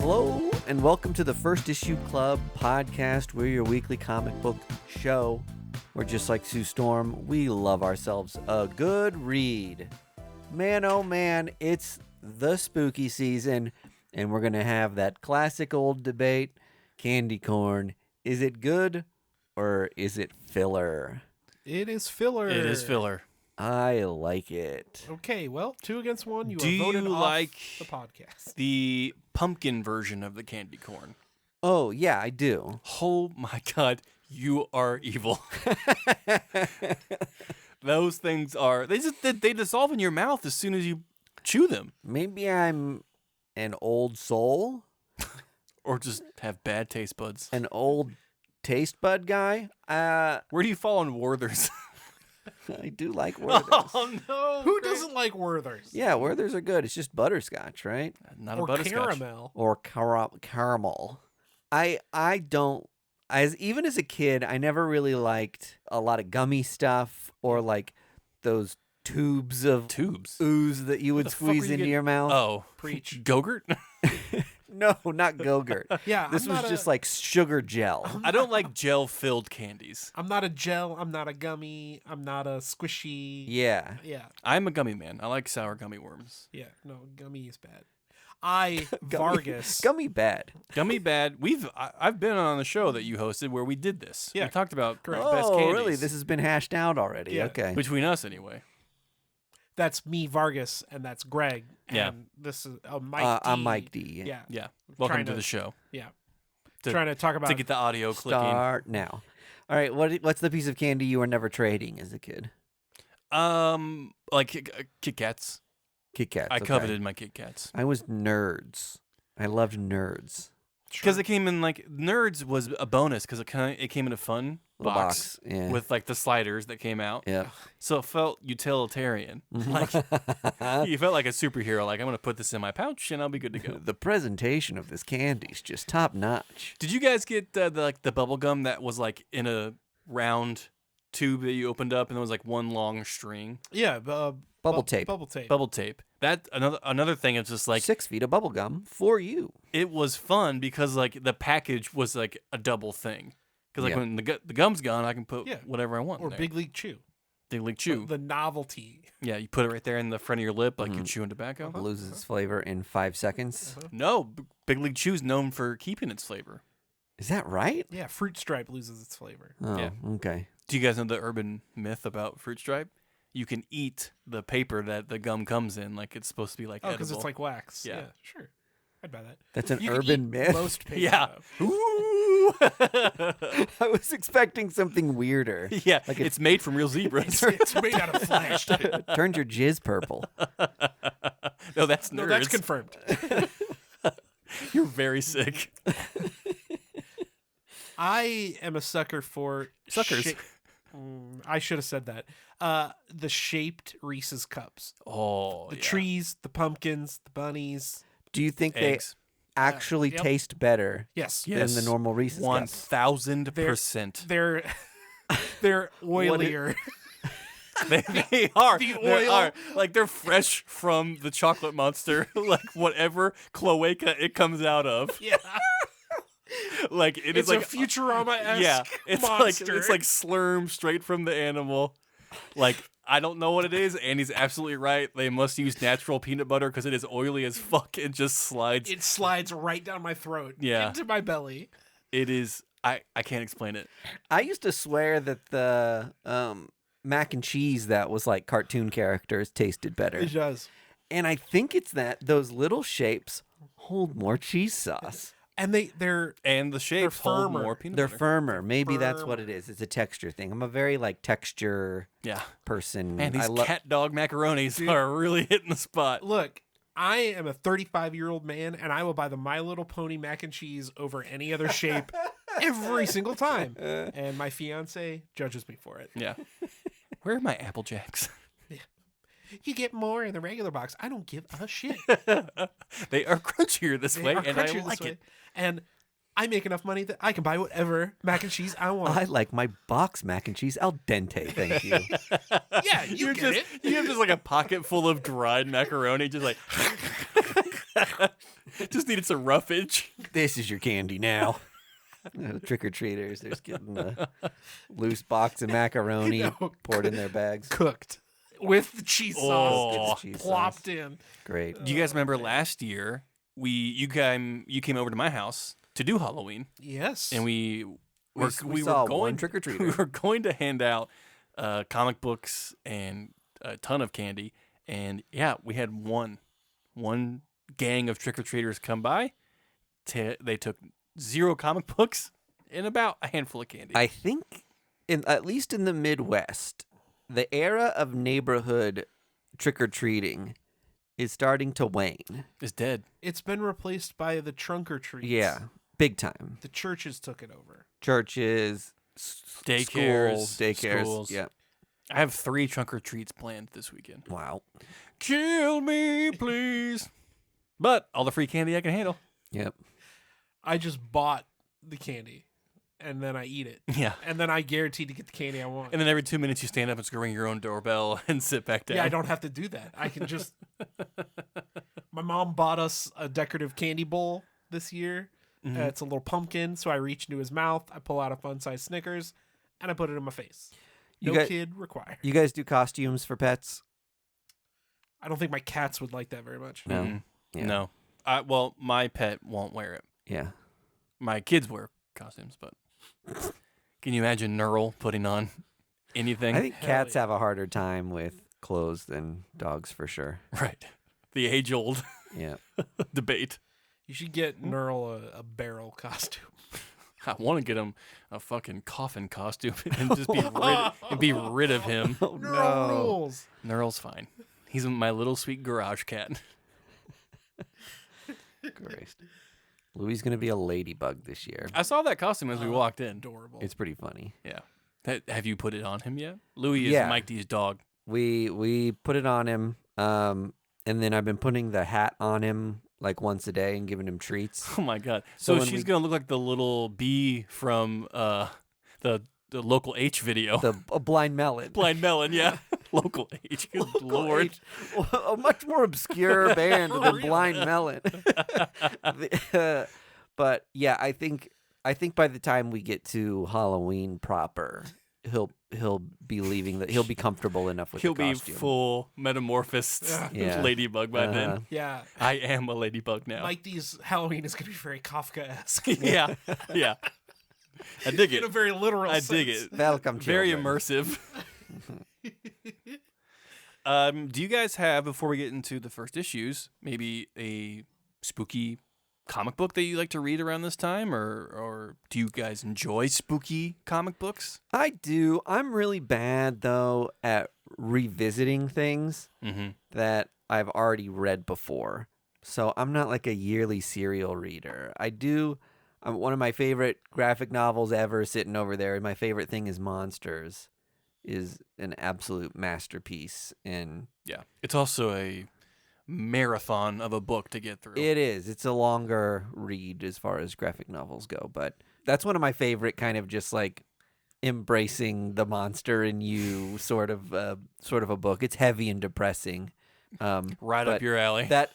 Hello, and welcome to the First Issue Club podcast. We're your weekly comic book show. We're just like Sue Storm. We love ourselves a good read. Man, oh man, it's the spooky season, and we're going to have that classic old debate. Candy corn, is it good or is it filler? It is filler. It is filler. I like it. Okay, well, 2 against 1. You Do are voted you off like the podcast. the pumpkin version of the candy corn? Oh, yeah, I do. Oh my god, you are evil. Those things are they dissolve in your mouth as soon as you chew them. Maybe I'm an old soul, Or just have bad taste buds. an old taste bud guy. Where do you fall on Werther's? I do like Werther's. Oh no. Who doesn't like Werther's? Yeah, Werther's are good. It's just butterscotch, right? Not Or a butterscotch. caramel. Or caramel. I don't, even as a kid, I never really liked a lot of gummy stuff or like those tubes of ooze that you would the fuck squeeze were you into getting- your mouth. Oh. Preach. Go-gurt? No, not Go-Gurt. Yeah, This was just like sugar gel. I don't like gel-filled candies. I'm not a gel. I'm not a gummy. I'm not a squishy. Yeah. Yeah. I'm a gummy man. I like sour gummy worms. Yeah. No, gummy is bad. Vargas. Gummy bad. Gummy bad. I've been on the show that you hosted where we did this. Yeah, We talked about correct. best Oh, candies. really? This has been hashed out already. Yeah. Okay. Between us, anyway. That's me, Vargas, and that's Greg. And Yeah. this is Mike D. I'm Mike D. Yeah. Yeah. Welcome Trying to to- the show. Yeah. To- Trying to talk about To get the audio clicking. Start now. All right. What's the piece of candy you were never trading as a kid? Like Kit Kats. Kit Kats. I okay. coveted my Kit Kats. I was Nerds. I loved Nerds. Because it came in like Nerds was a bonus because it came in a fun Little box Yeah. with like the sliders that came out. Yep. So it felt utilitarian. Like you felt like a superhero. Like I'm gonna put this in my pouch and I'll be good to go. The presentation of this candy's just top notch. Did you guys get the bubble gum that was like in a round tube that you opened up and there was like one long string? Yeah. Bubble tape. Bubble tape. Bubble tape. That another thing is just like 6 feet of bubble gum for you. it was fun because like the package was like a double thing. Because like Yeah. when the gum's gone, I can put Yeah. whatever I want. Or in there. Big League Chew. Big League Chew. The novelty. Yeah, you put it right there in the front of your lip like Mhm. you're chewing tobacco. Loses its flavor in 5 seconds. No, Big League Chew's known for keeping its flavor. Is that right? Yeah, Fruit Stripe loses its flavor. Oh, Yeah. okay. Do you guys know the urban myth about Fruit Stripe? You can eat the paper that the gum comes in, like it's supposed to be like Oh, because edible. it's like wax. Yeah. Yeah, sure. I'd buy that. That's an You can urban eat myth. Most paper, Yeah. though. Ooh. I was expecting something weirder. Yeah, Like it's made from real zebras. It's made out of flesh. Turned your jizz purple. No, that's nerds. No, that's confirmed. You're very sick. I am a sucker for Suckers. I should have said that. The shaped Reese's cups. Oh, The yeah. trees, the pumpkins, the bunnies. Do you think Eggs. they actually Yep. taste better Yes. Yes. than the normal Reese's cups? 1000%. They're oilier. They are. The They oil. are. Like they're fresh from the chocolate monster. Like whatever cloaca it comes out of. Yeah. Like it is It's like a Futurama-esque yeah. It's monster. like slurm straight from the animal. Like I don't know what it is, and he's absolutely right. They must use natural peanut butter because it is oily as fuck. It just slides. It slides right down my throat. Yeah. Into my belly. It is. I can't explain it. I used to swear that the mac and cheese that was like cartoon characters tasted better. It does. And I think it's that those little shapes hold more cheese sauce. And they're And the shapes hold firmer. more peanut They're butter. firmer. Maybe that's what firmer. it is. It's a texture thing. I'm a very like texture Yeah. person. And these I cat dog macaronis Dude. are really hitting the spot. look. I am a 35-year-old man, and I will buy the My Little Pony mac and cheese over any other shape every single time. And my fiance judges me for it. Yeah. Where are my Apple Jacks? You get more in the regular box. I don't give a shit. They are crunchier this They way, are and I crunchier this like way. it. And I make enough money that I can buy whatever mac and cheese I want. I like my box mac and cheese al dente. Thank you. Yeah, you get it. You have just like a pocket full of dried macaroni, just like Just needed some roughage. This is your candy now. Trick-or-treaters, they're just getting a loose box of macaroni poured in their bags. Cooked with the cheese sauce. Oh, cheese plopped sauce. in. Great. Do you guys remember last year you came over to my house to do Halloween, Yes. and we were saw going one trick-or-treater. We were going to hand out comic books and a ton of candy, and yeah, we had one gang of trick-or-treaters come by. They took 0 comic books and about a handful of candy. I think, at least in the Midwest, the era of neighborhood trick-or-treating is starting to wane. It's dead. It's been replaced by the trunk or treats. Yeah, big time. The churches took it over. Churches, Daycares, daycares. schools. Yeah. I have 3 trunk or treats planned this weekend. Wow. Kill me, please. But all the free candy I can handle. Yep. I just bought the candy, and then I eat it. Yeah. And then I guarantee to get the candy I want. And then every 2 minutes you stand up and ring your own doorbell and sit back down. Yeah, I don't have to do that. I can just... My mom bought us a decorative candy bowl this year. Mhm. It's a little pumpkin, so I reach into his mouth, I pull out a fun-sized Snickers, and I put it in my face. You No got- kid required. You guys do costumes for pets? I don't think my cats would like that very much. No. Mhm. Yeah. No. Well, my pet won't wear it. Yeah. My kids wear costumes, but can you imagine Neural putting on anything? I think Hell cats yeah. have a harder time with clothes than dogs for sure. Right. The age-old Yeah. debate. You should get Neural a barrel costume. I want to get him a fucking coffin costume and just be rid of him. Oh, Neural rules. Neural's fine. He's my little sweet garage cat. Christ. Louis is going to be a ladybug this year. I saw that costume as we walked in. Adorable. It's pretty funny. Yeah. Have you put it on him yet? Louis is Yeah. Mike D's dog. We put it on him, and then I've been putting the hat on him like once a day and giving him treats. Oh my god! So So when she's we- gonna look like the little bee from the local H video. A blind melon. Blind Melon, yeah. Local H. Good lord. H. A much more obscure band than Really? Blind Melon. But yeah, I think by the time we get to Halloween proper, he'll be leaving that he'll be comfortable enough with He'll the be costume. full metamorphosed Yeah. ladybug by Uh-huh. then. Yeah. I am a ladybug now. Mike D's Halloween is going to be very Kafka-esque. yeah, yeah. I dig In it. a very literal I sense. dig it. Welcome, Very children. immersive. Do you guys have, before we get into the first issues, maybe a spooky comic book that you like to read around this time, or do you guys enjoy spooky comic books? I do. I'm really bad though at revisiting things Mm-hmm. that I've already read before. So I'm not like a yearly serial reader. One of my favorite graphic novels ever sitting over there. My favorite thing is Monsters, is an absolute masterpiece. And Yeah, it's also a marathon of a book to get through. it is. It's a longer read as far as graphic novels go. But that's one of my favorite kind of just like embracing the monster in you sort of a book. It's heavy and depressing. Right up but your alley. That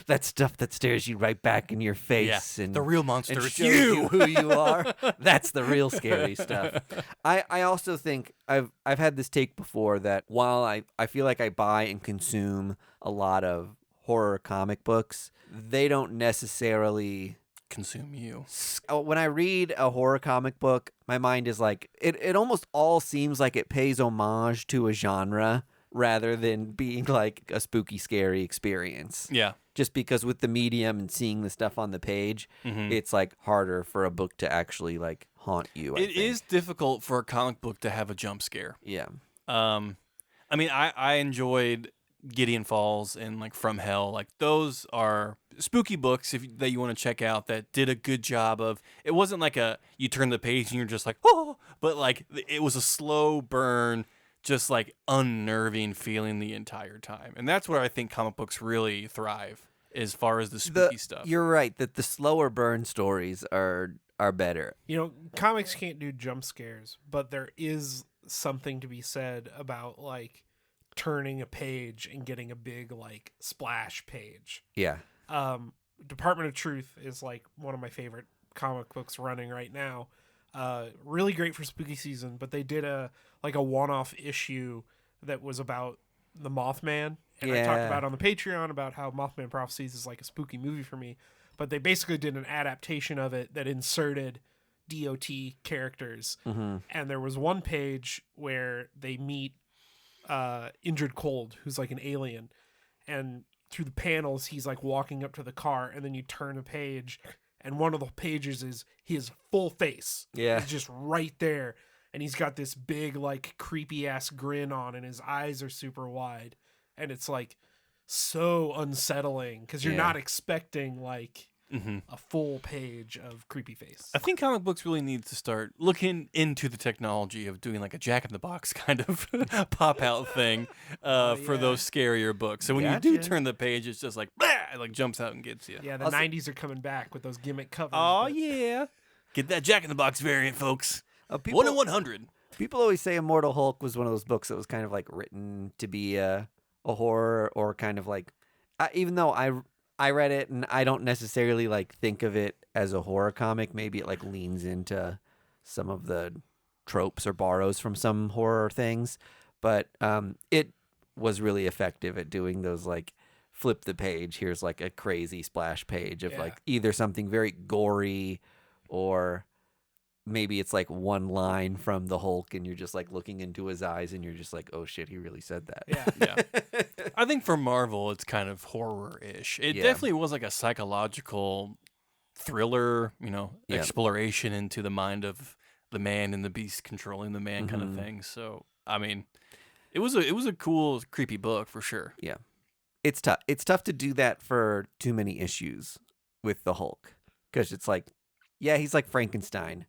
that stuff that stares you right back in your face and the real monster and is shows you. who you are. That's the real scary stuff. I also think I've had this take before that while I feel like I buy and consume a lot of horror comic books, they don't necessarily Consume you. when I read a horror comic book, my mind is like it almost all seems like it pays homage to a genre rather than being like a spooky, scary experience. Yeah. Just because with the medium and seeing the stuff on the page, Mhm. it's like harder for a book to actually like haunt you. I It think. is difficult for a comic book to have a jump scare. Yeah. I mean, I enjoyed Gideon Falls and like From Hell. Like those are spooky books that you want to check out that did a good job of. It wasn't like you turn the page and you're just like, oh, but like it was a slow burn, just like unnerving feeling the entire time. And that's where I think comic books really thrive as far as the spooky stuff. You're right that the slower burn stories are better. You know, comics can't do jump scares, but there is something to be said about like turning a page and getting a big like splash page. Yeah. Department of Truth is like one of my favorite comic books running right now. Really great for spooky season, but they did a one-off issue that was about the Mothman, and I talked about on the Patreon about how Mothman Prophecies is like a spooky movie for me, but they basically did an adaptation of it that inserted DOT characters, and there was one page where they meet Injured Cold, who's like an alien, and through the panels he's like walking up to the car, and then you turn a page and one of the pages is his full face. Yeah. It's just right there. And he's got this big, like, creepy ass grin on, and his eyes are super wide. And it's like so unsettling because you're not expecting like a full page of creepy face. I think comic books really need to start looking into the technology of doing like a Jack in the Box kind of pop out thing for those scarier books. So when you do turn the page, it's just like, bah! It like jumps out and gets you. Yeah, the 90s are coming back with those gimmick covers. Oh, yeah. Get that Jack in the Box variant, folks. 1 in 100. People always say Immortal Hulk was one of those books that was kind of like written to be a horror, or kind of like, even though I read it and I don't necessarily like think of it as a horror comic. Maybe it like leans into some of the tropes or borrows from some horror things, but it was really effective at doing those like flip the page. Here's like a crazy splash page of like either something very gory, or maybe it's like one line from the Hulk and you're just like looking into his eyes and you're just like, oh shit, he really said that. Yeah. I think for Marvel, it's kind of horror-ish. It definitely was like a psychological thriller, exploration into the mind of the man and the beast controlling the man kind of thing. So, I mean, it was a cool, creepy book for sure. Yeah. It's tough. It's tough to do that for too many issues with the Hulk, because it's like, yeah, he's like Frankenstein,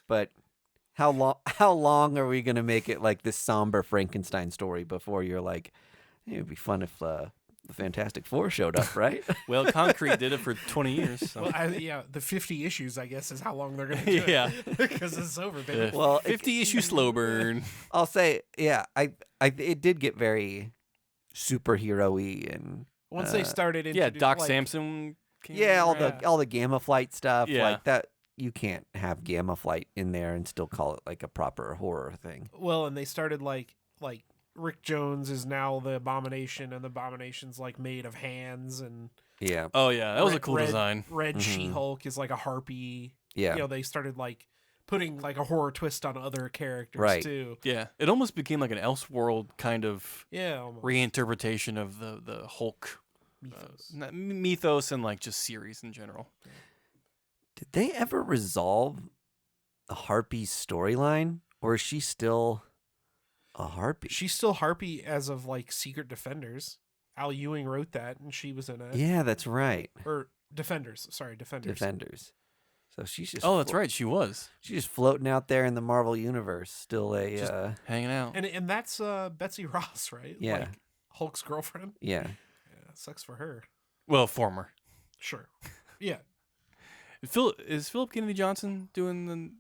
but how long are we going to make it like this somber Frankenstein story before you're like, it would be fun if the Fantastic Four showed up, right? Well, Concrete did it for 20 years. So. Well, the 50 issues, I guess, is how long they're going to do it. Because it's over, baby. Well, 50 issue slow burn. I'll say, yeah, it did get very superhero-y, and once they started into Doc Samson all the Gamma Flight stuff like that. You can't have Gamma Flight in there and still call it like a proper horror thing. Well, and they started like Rick Jones is now the Abomination, and the Abomination's like made of hands, and oh yeah, that was a cool design. Red She-Hulk is like a harpy. Yeah, they started like putting like a horror twist on other characters too. Yeah, it almost became like an Elseworld kind of almost reinterpretation of the Hulk mythos and like just series in general. Did they ever resolve the Harpy storyline, or is she still a Harpy? She's still Harpy as of like Secret Defenders. Al Ewing wrote that, and she was in it. Yeah, that's right. Or Defenders. Sorry, Defenders. So she's just that's right. She was. She's just floating out there in the Marvel universe, still just hanging out. And that's Betsy Ross, right? Yeah, like Hulk's girlfriend. Yeah. Sucks for her. Well, former. Sure. Yeah. Is Philip Kennedy Johnson doing the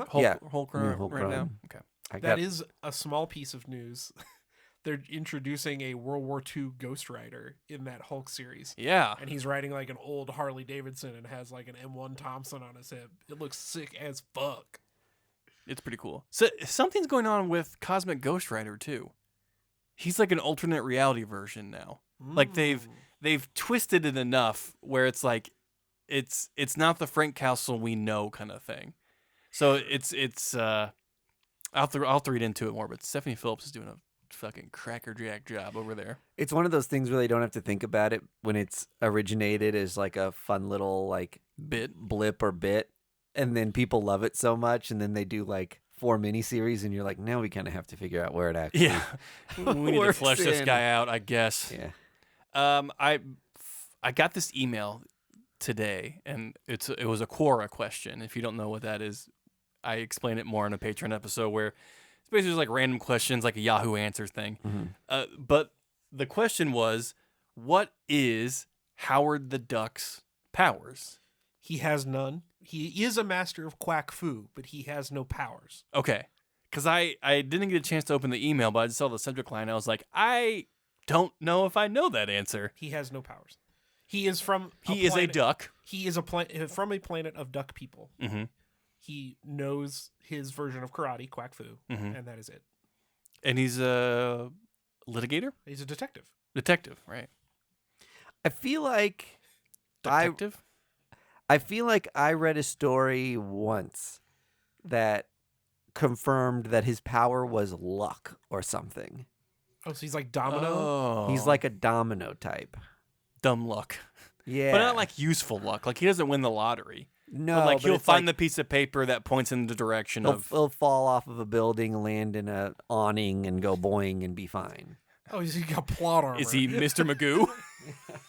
Hulk right now? Okay. That is a small piece of news. They're introducing a World War II Ghost Rider in that Hulk series. Yeah. And he's riding like an old Harley Davidson and has like an M1 Thompson on his hip. It looks sick as fuck. It's pretty cool. So something's going on with Cosmic Ghost Rider too. He's like an alternate reality version now. Like they've twisted it enough where it's like it's not the Frank Castle we know kind of thing. So it's I'll have to read into it more, but Stephanie Phillips is doing a fucking crackerjack job over there. It's one of those things where they don't have to think about it when it's originated as like a fun little like blip or bit, and then people love it so much, and then they do like 4 miniseries, and you're like, now we kind of have to figure out where it actually we need to flesh this guy out, I guess. Yeah. I got this email today, and it was a Quora question. If you don't know what that is, I explain it more in a Patreon episode where it's basically just like random questions, like a Yahoo Answers thing. Mm-hmm. But the question was, what is Howard the Duck's powers? He has none. He is a master of quack fu, but he has no powers. Okay. Because I didn't get a chance to open the email, but I just saw the subject line. I was like, I don't know if I know that answer. He has no powers. He is from. He is a duck. He is from a planet of duck people. Mm-hmm. He knows his version of karate, quack fu, and that is it. And he's a litigator? He's a detective. Detective, right. I feel like Detective? I feel like I read a story once that confirmed that his power was luck or something. Oh, so he's like Domino? Oh. He's like a domino type. dumb luck. Yeah. But not like useful luck. Like he doesn't win the lottery. No, but like he'll it's find like the piece of paper that points in the direction he'll fall off of a building, land in a awning, and go boing and be fine. Oh, he's got plot armor. Is he Mr. Magoo?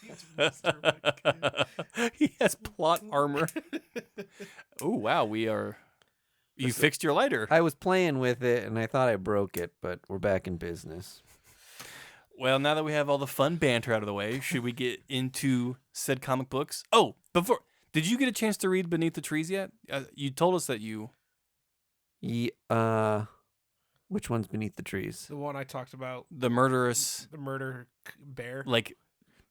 He's Mr. Magoo. He has plot armor. Oh wow, you fixed your lighter. I was playing with it and I thought I broke it, but we're back in business. Well, now that we have all the fun banter out of the way, should we get into said comic books? Oh, before, did you get a chance to read Beneath the Trees yet? You told us that you. Which one's Beneath the Trees? The one I talked about. The murderous. The murder bear. Like.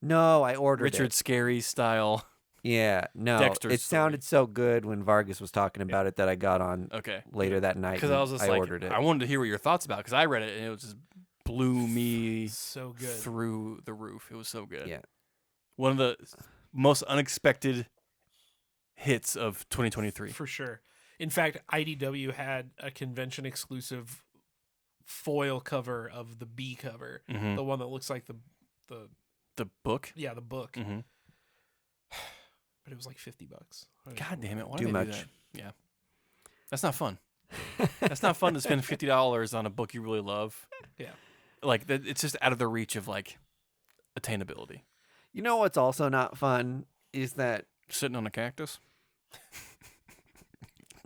No, I ordered Richard it. Scarry style. Yeah, no. Dexter's it sounded so good when Vargas was talking about it that I got on later that night. Because I was just like, ordered it. I wanted to hear what your thoughts about because I read it and it was just blew me so good through the roof. It was so good. Yeah. One of the most unexpected hits of 2023. For sure. In fact, IDW had a convention exclusive foil cover of the B cover, the one that looks like the book. Yeah, the book. Mm-hmm. But it was like $50. God damn it! Why Too did they do much. that? Yeah, that's not fun. That's not fun to spend $50 on a book you really love. Yeah, like it's just out of the reach of like attainability. You know what's also not fun is that Sitting on a cactus.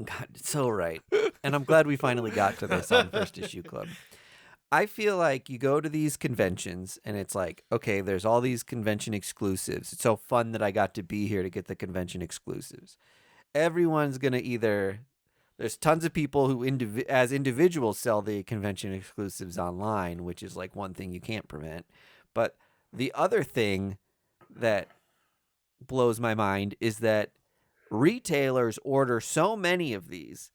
God, it's so right. And I'm glad we finally got to this on First Issue Club. I feel like you go to these conventions and it's like, okay, there's all these convention exclusives. It's so fun that I got to be here to get the convention exclusives. Everyone's going to there's tons of people who as individuals sell the convention exclusives online, which is like one thing you can't prevent. But the other thing that blows my mind is that retailers order so many of these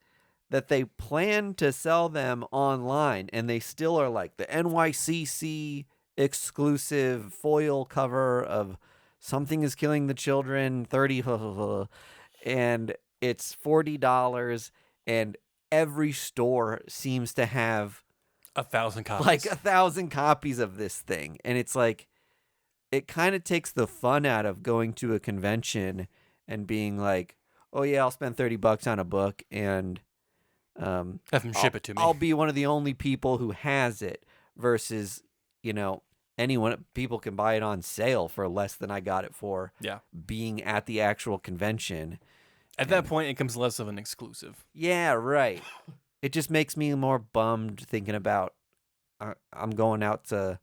that they plan to sell them online, and they still are like the NYCC exclusive foil cover of Something is Killing the Children, 30, and it's $40, and every store seems to have 1,000 copies. like 1,000 copies of this thing, and it's like it kind of takes the fun out of going to a convention and being like, oh yeah, I'll spend $30 on a book and have them ship it to me. I'll be one of the only people who has it versus, people can buy it on sale for less than I got it for being at the actual convention. At that point, it becomes less of an exclusive. Yeah, right. It just makes me more bummed thinking about I'm going out to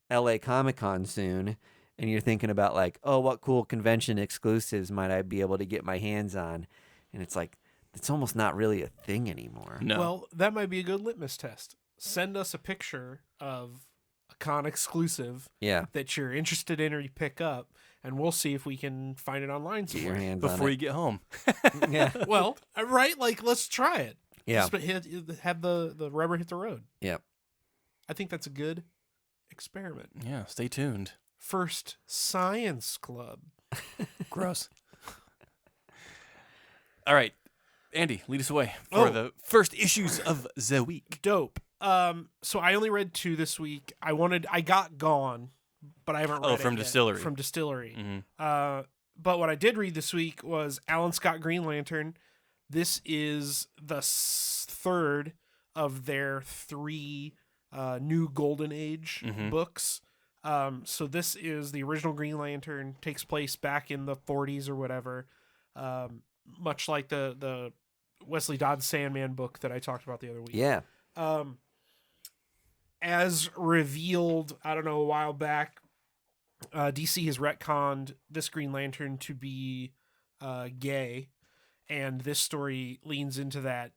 LA Comic-Con soon, and you're thinking about like, oh, what cool convention exclusives might I be able to get my hands on? And it's like, it's almost not really a thing anymore. No. Well, that might be a good litmus test. Send us a picture of a con exclusive that you're interested in or you pick up, and we'll see if we can find it online Get your somewhere. hands Before on you get home. Yeah. Well, right? Like, let's try it. Yeah. Just have the rubber hit the road. Yeah. I think that's a good experiment. Yeah, stay tuned. First Science Club. Gross. All right. Andy, lead us away for the first issues of the week. Dope. So I only read 2 this week. I got Gone, but I haven't read it from yet. Distillery. From Distillery. Mm-hmm. But what I did read this week was Alan Scott Green Lantern. This is the 3rd of their 3 new Golden Age books. So this is the original Green Lantern, takes place back in the 40s or whatever. Much like the Wesley Dodd Sandman book that I talked about the other week. Yeah. As revealed, I don't know, a while back, DC has retconned this Green Lantern to be gay, and this story leans into that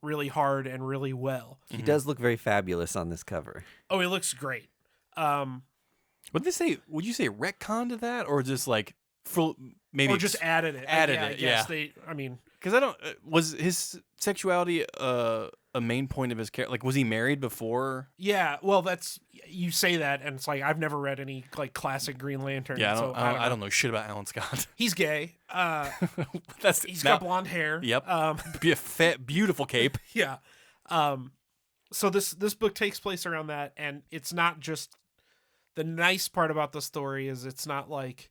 really hard and really well. He does look very fabulous on this cover. Oh, he looks great. Would you say retcon to that, or just like maybe or just added it. added I it, guess yeah. I mean, Because I don't was his sexuality a main point of his character? Like, was he married before? yeah. Well, that's you say that, and it's like I've never read any like classic Green Lantern. Yeah, so I don't know. know shit about Alan Scott. He's gay. He's Got blonde hair. Yep. Be a beautiful cape. Yeah. So this book takes place around that, and it's not just the nice part about the story is it's not like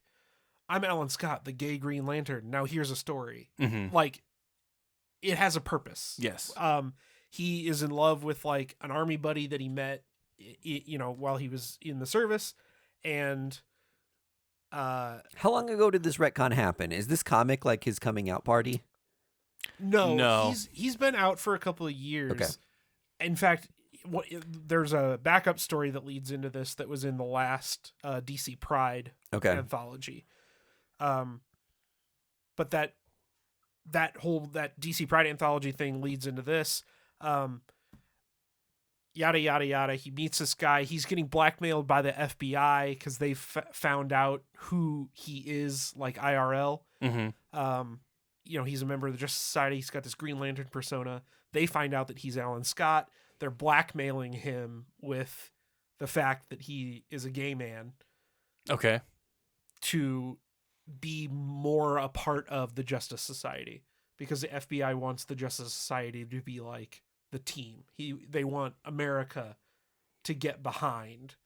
I'm Alan Scott, the gay Green Lantern. Now here's a story. Mm-hmm. Like it has a purpose. Yes. He is in love with like an army buddy that he met, while he was in the service, and How long ago did this retcon happen? Is this comic like his coming out party? No. He's been out for a couple of years. Okay. In fact, there's a backup story that leads into this that was in the last DC Pride anthology. But that DC Pride anthology thing leads into this. Yada yada yada. He meets this guy. He's getting blackmailed by the FBI because they've found out who he is, like IRL. Mm-hmm. He's a member of the Justice Society. He's got this Green Lantern persona. They find out that he's Alan Scott. They're blackmailing him with the fact that he is a gay man. Okay. To be more a part of the Justice Society, because the FBI wants the Justice Society to be like the team. They want America to get behind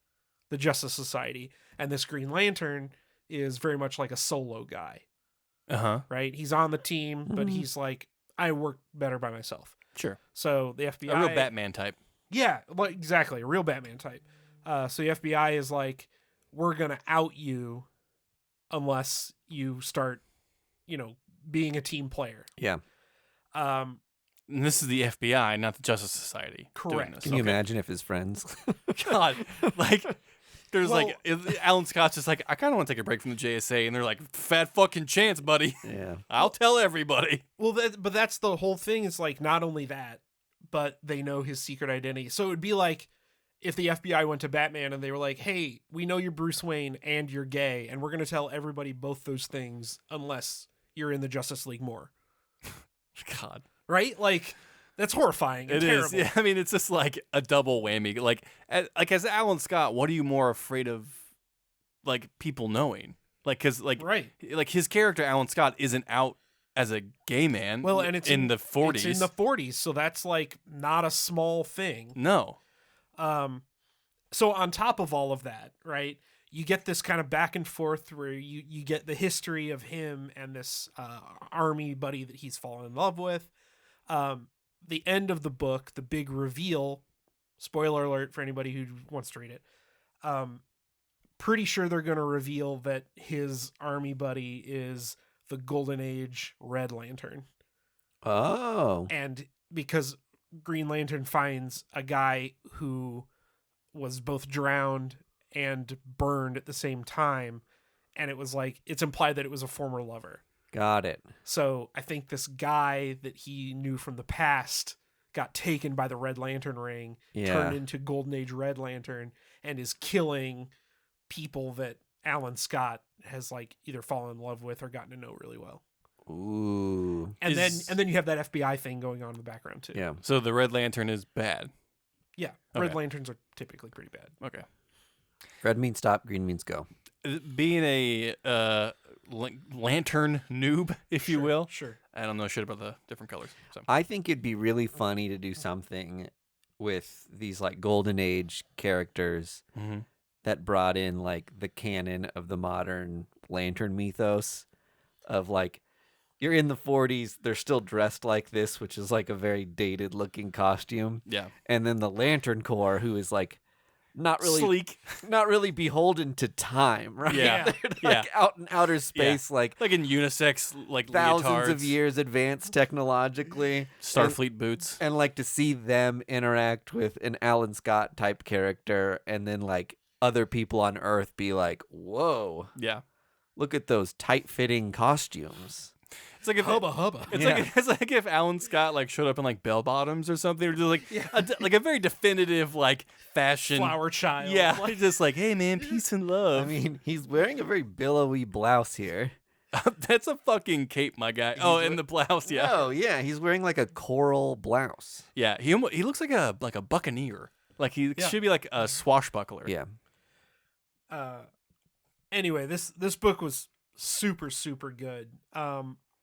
the Justice Society, and this Green Lantern is very much like a solo guy. Uh-huh. Right? He's on the team, but he's like, I work better by myself. Sure. So the FBI... A real Batman type. Yeah, exactly. A real Batman type. So the FBI is like, we're going to out you unless you start, being a team player. Yeah. And this is the FBI, not the Justice Society. Correct. Can you imagine if his friends? God, like... There's Alan Scott's just like, I kind of want to take a break from the JSA, and they're like, fat fucking chance, buddy. Yeah. I'll tell everybody. Well, but that's the whole thing. Is like not only that, but they know his secret identity. So it would be like if the FBI went to Batman and they were like, "Hey, we know you're Bruce Wayne and you're gay, and we're going to tell everybody both those things unless you're in the Justice League more." God, right? Like. That's horrifying. And terrible. Is. Yeah, I mean, it's just like a double whammy. Like as Alan Scott, what are you more afraid of? Like people knowing, like because right, like his character Alan Scott isn't out as a gay man. Well, and it's in the 40s. It's in the 40s, so that's like not a small thing. No. So on top of all of that, right, you get this kind of back and forth where you get the history of him and this army buddy that he's fallen in love with. The end of the book, the big reveal, spoiler alert for anybody who wants to read it. Pretty sure they're going to reveal that his army buddy is the Golden Age Red Lantern. Oh. And because Green Lantern finds a guy who was both drowned and burned at the same time. And it was like, it's implied that it was a former lover. Got it. So I think this guy that he knew from the past got taken by the Red Lantern ring, turned into Golden Age Red Lantern, and is killing people that Alan Scott has like either fallen in love with or gotten to know really well. Ooh. And then you have that FBI thing going on in the background too. Yeah. So the Red Lantern is bad. Yeah. Okay. Red Lanterns are typically pretty bad. Okay. Red means stop, green means go. Being a lantern noob, if you will. Sure. I don't know shit about the different colors. So. I think it'd be really funny to do something with these like Golden Age characters that brought in like the canon of the modern lantern mythos of like, you're in the 40s, they're still dressed like this, which is like a very dated looking costume. Yeah. And then the Lantern Corps, who is like not really sleek, not really beholden to time, right? Yeah. They're like out in outer space, like in unisex, like thousands leotards. of years advanced technologically. Starfleet boots. And like to see them interact with an Alan Scott type character and then like other people on Earth be like, whoa. Yeah. Look at those tight fitting costumes. It's like if Hubba hubba. it's like if Alan Scott like showed up in like bell bottoms or something, or just like like a very definitive like fashion Flower child. Yeah, Like, just like, hey man, peace and love. I mean, he's wearing a very billowy blouse here. That's a fucking cape, my guy. Oh, and the blouse, yeah. Oh, yeah, he's wearing like a coral blouse. Yeah, he looks like a buccaneer. Like he should be like a swashbuckler. Yeah. Anyway, this book was super good.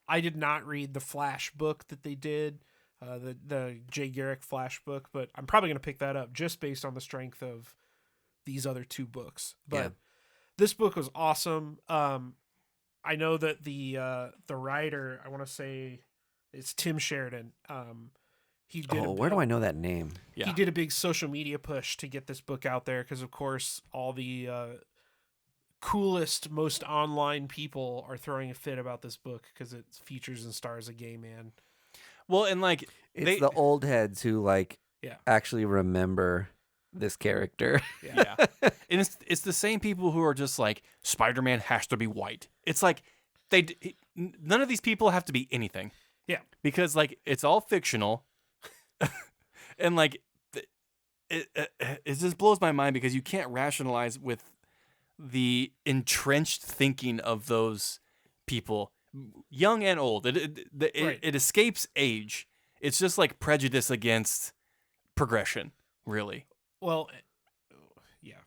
I did not read the Flash book that they did, the Jay Garrick Flash book, but I'm probably going to pick that up just based on the strength of these other two books. But this book was awesome. I know that the writer, I want to say it's Tim Sheridan. He did. Where do I know that name? Yeah. He did a big social media push to get this book out there because, of course, all the coolest, most online people are throwing a fit about this book because it features and stars a gay man. Well, and like It's the old heads who like actually remember this character. Yeah. And it's the same people who are just like, Spider-Man has to be white. It's like none of these people have to be anything. Yeah. Because like it's all fictional. And like it just blows my mind because you can't rationalize with the entrenched thinking of those people, young and old. It escapes age. It's just like prejudice against progression, really. Well, yeah.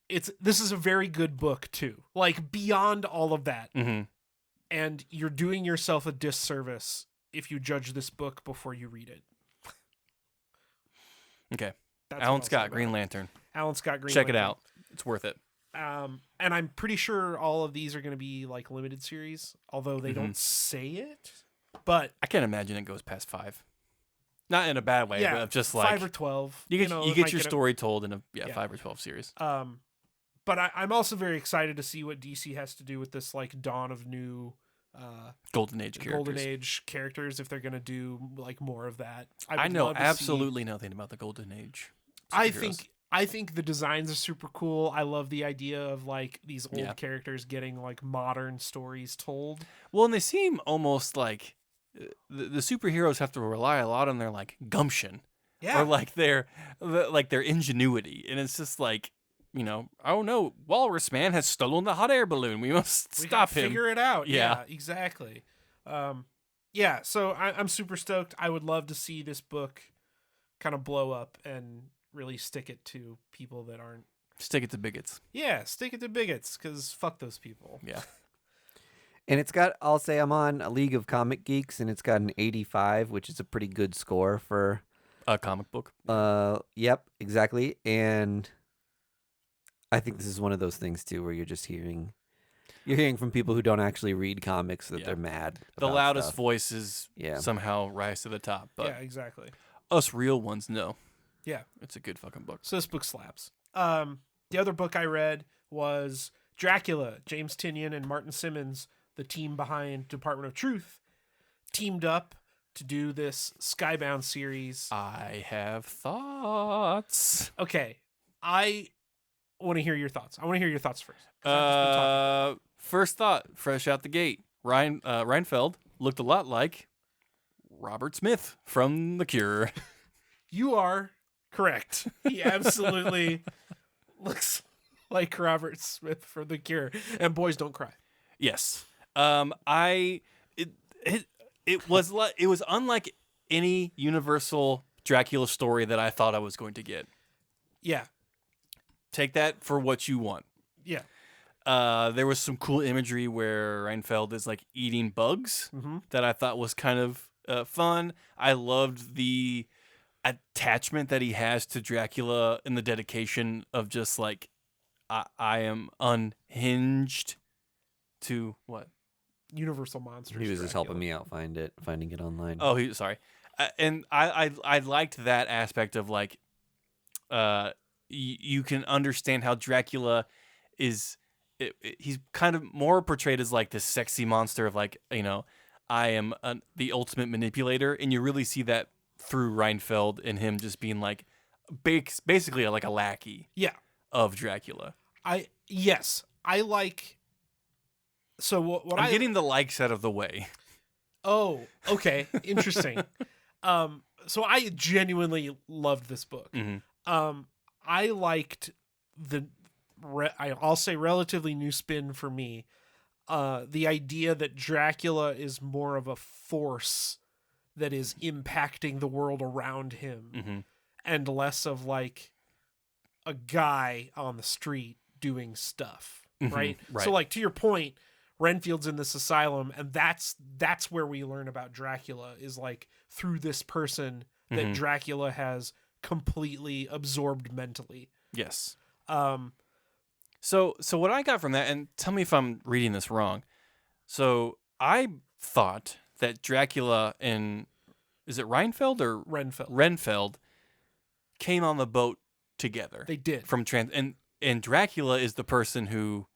This is a very good book too. Like beyond all of that. Mm-hmm. And you're doing yourself a disservice if you judge this book before you read it. Okay. That's Alan what I'll say Scott, about Green it. Lantern. Alan Scott, Green Check Lantern. it out. It's worth it. And I'm pretty sure all of these are going to be like limited series, although they don't say it. But I can't imagine it goes past 5. Not in a bad way, but just like 5 or 12. You it get might your story told in a 5 or 12 series. But I'm also very excited to see what DC has to do with this like dawn of new Golden Age characters if they're going to do like more of that. I know absolutely nothing about the Golden Age. I think the designs are super cool. I love the idea of like these old characters getting like modern stories told. Well, and they seem almost like the superheroes have to rely a lot on their like gumption, or like their ingenuity, and it's just like, you know, oh no, Walrus Man has stolen the hot air balloon. We must stop him. Figure it out. Yeah, exactly. So I'm super stoked. I would love to see this book kind of blow up and really stick it to people that aren't. Stick it to bigots. Yeah, stick it to bigots, because fuck those people. Yeah. And it's got, I'll say I'm on a League of Comic Geeks, and it's got an 85, which is a pretty good score for a comic book. Yep, exactly. And I think this is one of those things too where you're hearing from people who don't actually read comics that they're mad. The loudest stuff. voices somehow rise to the top. But yeah, exactly. Us real ones know. Yeah. It's a good fucking book. So this book slaps. The other book I read was Dracula. James Tynion and Martin Simmons, the team behind Department of Truth, teamed up to do this Skybound series. I have thoughts. Okay. I want to hear your thoughts. I want to hear your thoughts first. First thought, fresh out the gate. Reinfeld looked a lot like Robert Smith from The Cure. You are correct. He absolutely looks like Robert Smith from The Cure. And Boys Don't Cry. Yes. It was unlike any Universal Dracula story that I thought I was going to get. Yeah. Take that for what you want. Yeah. There was some cool imagery where Reinfeld is like eating bugs that I thought was kind of fun. I loved the attachment that he has to Dracula and the dedication of just like, I am unhinged to what? Universal Monsters. He was just helping me out finding it online. Oh, sorry. And I liked that aspect of like, you can understand how Dracula is. He's kind of more portrayed as like this sexy monster of like, you know, I am the ultimate manipulator, and you really see that through Reinfeld and him just being like basically like a lackey. Yeah. Of Dracula. I like So what I'm getting the likes out of the way. Oh, okay, interesting. So I genuinely loved this book. I liked I'll say relatively new spin for me. The idea that Dracula is more of a force that is impacting the world around him, and less of like a guy on the street doing stuff, right? So like, to your point, Renfield's in this asylum, and that's where we learn about Dracula, is like through this person that Dracula has completely absorbed mentally. Yes. So what I got from that, and tell me if I'm reading this wrong. So I thought that Dracula and, is it Reinfeld or Renfeld came on the boat together. They did. And Dracula is the person who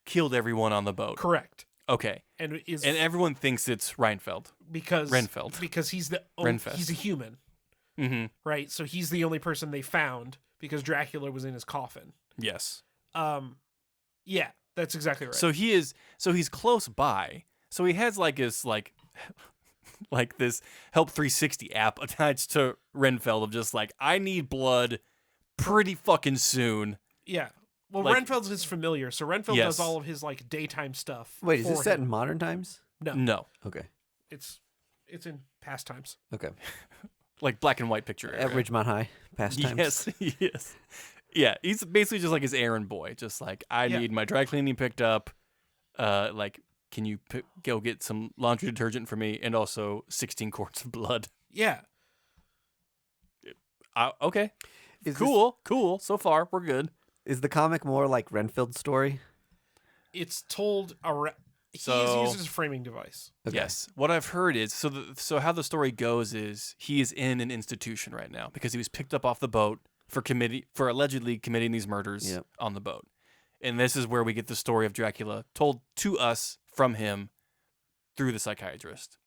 killed everyone on the boat. Correct. Okay. And everyone thinks it's Renfeld. Because he's he's a human. Right? So he's the only person they found because Dracula was in his coffin. Yes. Yeah, that's exactly right. So he's close by. So he has like his like this Help 360 app attached to Renfeld of just like, I need blood pretty fucking soon. Yeah. Well, like, Renfeld's his familiar, so Renfeld does all of his like daytime stuff. Wait, is this set in modern times? No. Okay. It's in past times. Okay. Like black and white picture At Ridgemont High, past times. Yes. Yeah, he's basically just like his errand boy. Just like, I need my dry cleaning picked up. Like, can you go get some laundry detergent for me, and also 16 quarts of blood? Yeah. Okay. Cool. So far, we're good. Is the comic more like Renfield's story? It's told around. He's used as a framing device. Okay. Yes. What I've heard is so how the story goes is he is in an institution right now because he was picked up off the boat for allegedly committing these murders on the boat. And this is where we get the story of Dracula told to us from him through the psychiatrist.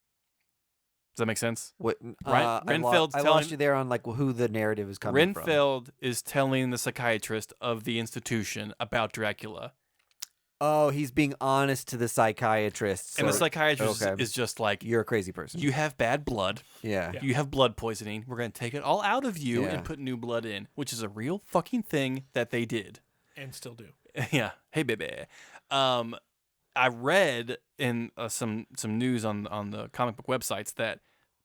Does that make sense? What? Renfeld's I lost you there on like who the narrative is coming from. Renfeld is telling the psychiatrist of the institution about Dracula. Oh, he's being honest to the psychiatrist. And the psychiatrist is just like, you're a crazy person. You have bad blood. Yeah. You have blood poisoning. We're going to take it all out of you and put new blood in, which is a real fucking thing that they did. And still do. Yeah. Hey, baby. I read in some news on the comic book websites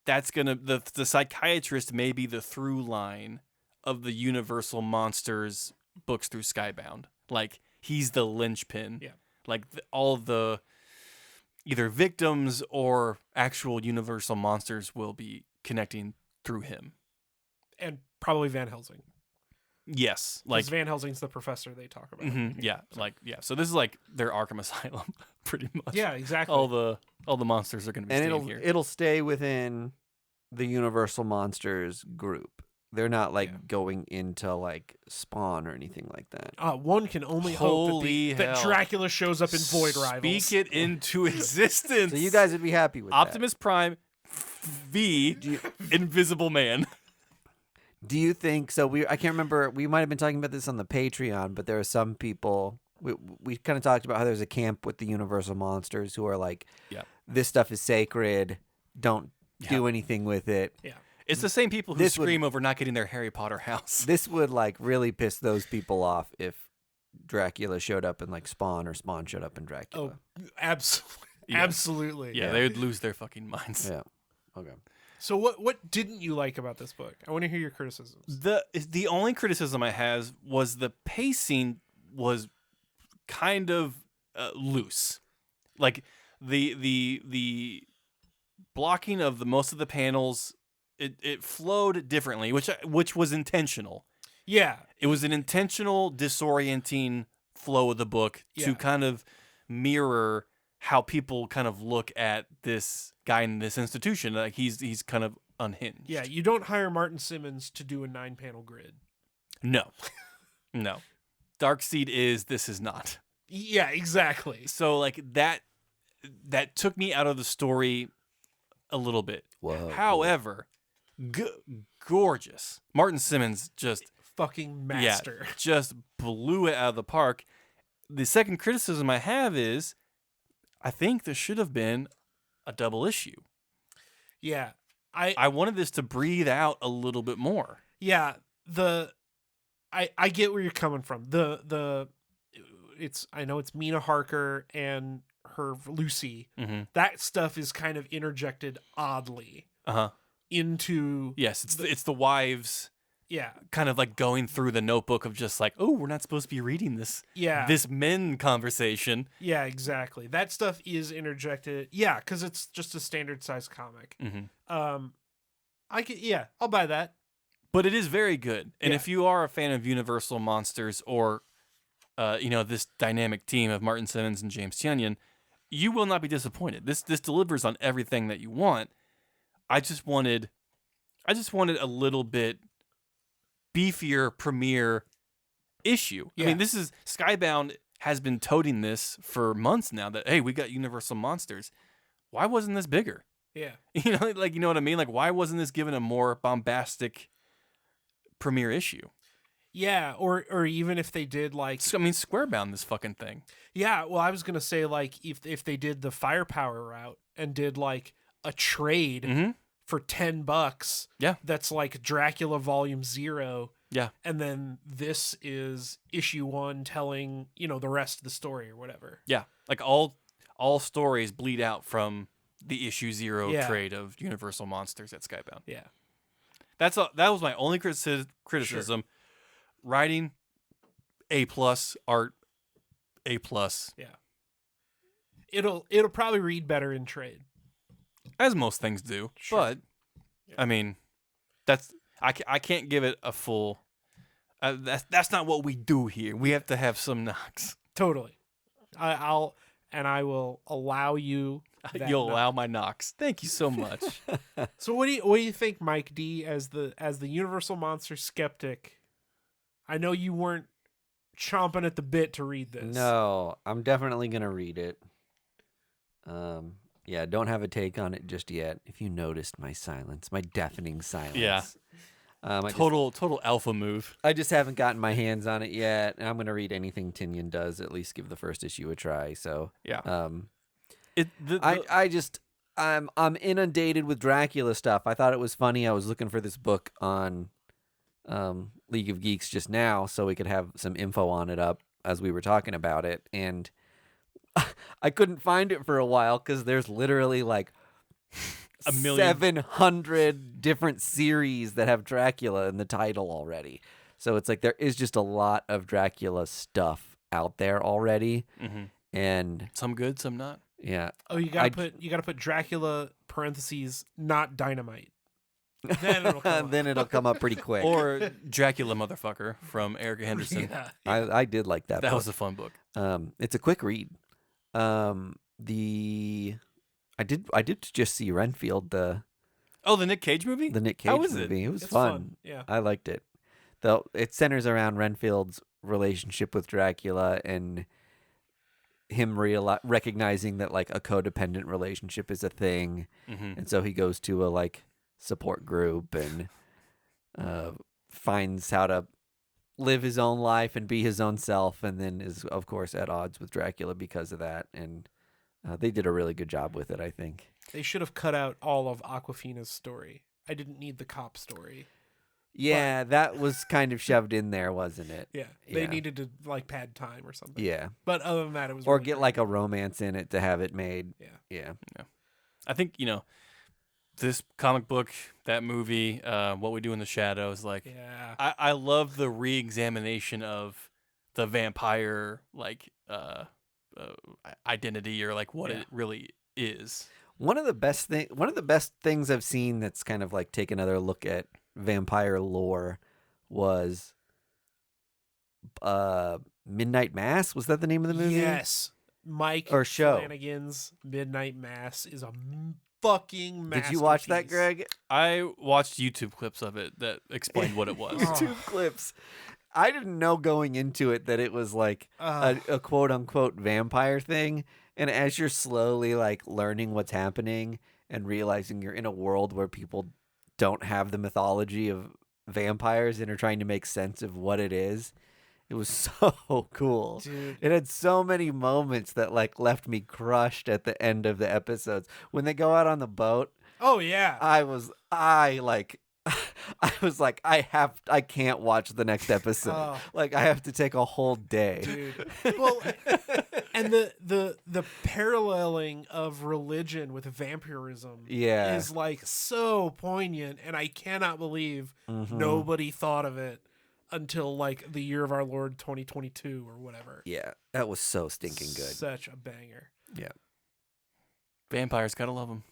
that's going to, the psychiatrist may be the through line of the Universal Monsters books through Skybound. Like, he's the linchpin. Yeah. Like all the either victims or actual Universal monsters will be connecting through him. And probably Van Helsing. Yes. Like Van Helsing's the professor they talk about. Yeah. So this is like their Arkham Asylum, pretty much. Yeah, exactly. All the monsters are going to be staying here. It'll stay within the Universal Monsters group. They're not like going into like Spawn or anything like that. One can only hope that Dracula shows up in Void Rivals. Speak it into existence. So you guys would be happy with Optimus Prime v. Invisible Man. Do you think so? I can't remember. We might have been talking about this on the Patreon, but there are some people. We kind of talked about how there's a camp with the Universal Monsters who are like, this stuff is sacred. Don't do anything with it. Yeah. It's the same people who scream over not getting their Harry Potter house. This would like really piss those people off if Dracula showed up in like Spawn or Spawn showed up in Dracula. Oh, absolutely. Yeah. Absolutely. Yeah, they would lose their fucking minds. Yeah. Okay. So what didn't you like about this book? I want to hear your criticisms. The only criticism I have was the pacing was kind of loose. Like the blocking of most of the panels, it flowed differently, which was intentional. Yeah. It was an intentional disorienting flow of the book to kind of mirror how people kind of look at this guy in this institution. Like he's kind of unhinged. Yeah, you don't hire Martin Simmons to do a 9-panel grid. No. No. Darkseid is, this is not. Yeah, exactly. So like that took me out of the story a little bit. Whoa. However, gorgeous. Martin Simmons just fucking master. Yeah, just blew it out of the park. the second criticism I have is, I think there should have been a double issue. Yeah. I wanted this to breathe out a little bit more. Yeah, I get where you're coming from. I know it's Mina Harker and her Lucy. Mm-hmm. That stuff is kind of interjected oddly into Yes, it's the wives yeah kind of like going through the notebook of just like, oh, we're not supposed to be reading this men conversation. Yeah, exactly. That stuff is interjected. Yeah, because it's just a standard size comic. Mm-hmm. I'll buy that. But it is very good. And Yeah. if you are a fan of Universal Monsters or, this dynamic team of Martin Simmons and James Tynion, you will not be disappointed. This delivers on everything that you want. I just wanted a little bit beefier premiere issue. Yeah. I mean, this is Skybound has been toting this for months now that, hey, we got Universal Monsters. Why wasn't this bigger? Yeah. You know what I mean? Like, why wasn't this given a more bombastic premiere issue? Yeah, or even if they did like I mean, Squarebound this fucking thing. yeah, well, I was gonna say like if they did the Firepower route and did like a trade Mm-hmm. for $10, Yeah. that's like Dracula Volume 0, Yeah. and then this is issue 1 telling the rest of the story or whatever. Yeah. Like all stories bleed out from the issue 0 Yeah. trade of Universal Monsters at Skybound. Yeah, That was my only criticism. Writing A+, art A+. yeah. It'll probably read better in trade. As most things do. Sure. But I mean, I can't give it a full. That's not what we do here. We have to have some knocks. Totally. I will allow you. that You'll knock. allow my knocks. Thank you so much. So what do you think, Mike D, as the Universal Monster skeptic? I know you weren't chomping at the bit to read this. No, I'm definitely gonna read it. Yeah, don't have a take on it just yet. If you noticed my silence, my deafening silence. Yeah. I Total alpha move. I just haven't gotten my hands on it yet, and I'm gonna read anything Tynion does. At least give the first issue a try. So Yeah. I'm inundated with Dracula stuff. I thought it was funny. I was looking for this book on League of Geeks just now so we could have some info on it up as we were talking about it, and I couldn't find it for a while because there's literally like a million 700 different series that have Dracula in the title already. So it's like there is just a lot of Dracula stuff out there already, and some good, some not. Yeah. Oh, you gotta put Dracula parentheses not dynamite. Then it'll come up. Then it'll come up pretty quick. Or Dracula motherfucker from Erica Henderson. Yeah. I did like that. That book. was a fun book. It's a quick read. I did just see Renfield, the Nick Cage movie? the Nick Cage How was it? movie. It was It's fun. Yeah. I liked it. Though it centers around Renfield's relationship with Dracula and him recognizing that like a codependent relationship is a thing, and so he goes to a like support group and finds how to live his own life and be his own self, and then is of course at odds with Dracula because of that. And they did a really good job with it, I think. They should have cut out all of Aquafina's story. I didn't need the cop story. Yeah, that was kind of shoved in there, wasn't it? Yeah. They Yeah. needed to like pad time or something. Yeah. But other than that, it was Or really get great. like a romance in it to have it made. Yeah. Yeah. I think, this comic book, that movie, What We Do in the Shadows, like, Yeah. I love the re-examination of the vampire, like, identity or like what Yeah. it really is. One of the best things I've seen that's kind of like take another look at vampire lore was Midnight Mass. Was that the name of the movie? Yes. Mike Or show. Flanagan's Midnight Mass is a fucking masterpiece. Did you watch that, Greg? I watched YouTube clips of it that explained what it was. YouTube clips. I didn't know going into it that it was like a quote unquote vampire thing. And as you're slowly like learning what's happening and realizing you're in a world where people don't have the mythology of vampires and are trying to make sense of what it is, It was so cool. Dude. It had so many moments that like left me crushed at the end of the episodes. When they go out on the boat, Oh yeah. I was like I can't watch the next episode. Oh. Like I have to take a whole day. Dude. Well, and the paralleling of religion with vampirism Yeah. is like so poignant, and I cannot believe nobody thought of it until like the year of our Lord 2022 or whatever. Yeah, that was so stinking good. Such a banger. Yeah. Vampires, gotta love them.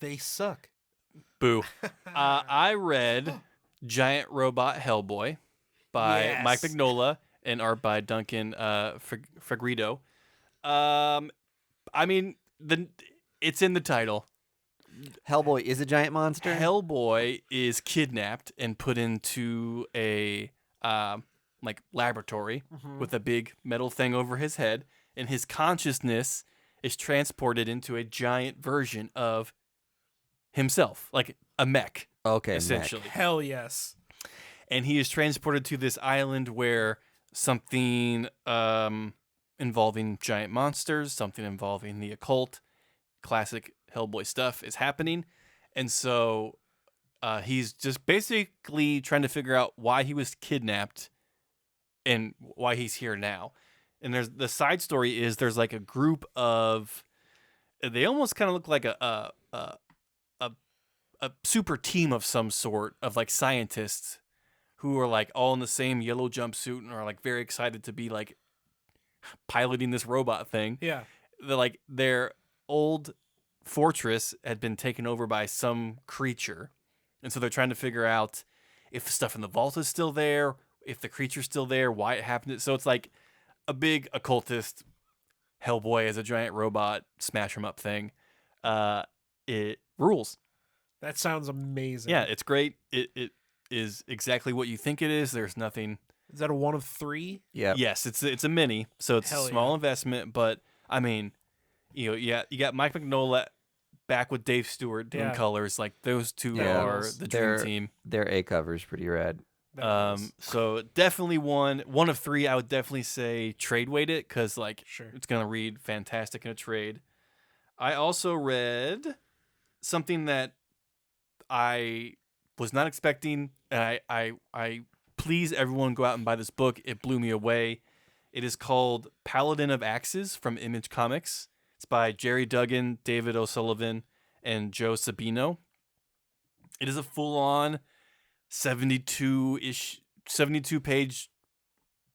They suck. Boo. I read Giant Robot Hellboy by Mike Yes. Mignola and art by Duncan Fegredo. I mean, it's in the title. Hellboy is a giant monster. Hellboy is kidnapped and put into a like laboratory with a big metal thing over his head, and his consciousness is transported into a giant version of himself, like a mech, Okay, essentially. Hell yes. And he is transported to this island where something involving giant monsters, something involving the occult, classic Hellboy stuff is happening. And so he's just basically trying to figure out why he was kidnapped and why he's here now. And there's the side story is there's like a group of, they almost kind of look like a super team of some sort of like scientists who are like all in the same yellow jumpsuit and are like very excited to be like piloting this robot thing. Yeah. They're like their old fortress had been taken over by some creature. And so they're trying to figure out if the stuff in the vault is still there, if the creature's still there, why it happened. So it's like a big occultist Hellboy as a giant robot smash 'em up thing. It rules. That sounds amazing. Yeah, it's great. It is exactly what you think it is. There's nothing. Is that a 1 of 3? Yeah. Yes, it's a mini, so it's Hell a small yeah. investment. But I mean, you got Mike Mignola back with Dave Stewart doing Yeah. colors. Like those two Yeah. are the dream team. Their A cover is pretty rad. So definitely one of 3. I would definitely say trade weight it because like Sure. it's gonna read fantastic in a trade. I also read something that I was not expecting, and I please everyone go out and buy this book. It blew me away. It is called Paladin of Axes from Image Comics. It's by Jerry Duggan, David O'Sullivan, and Joe Sabino. It is a full-on 72 page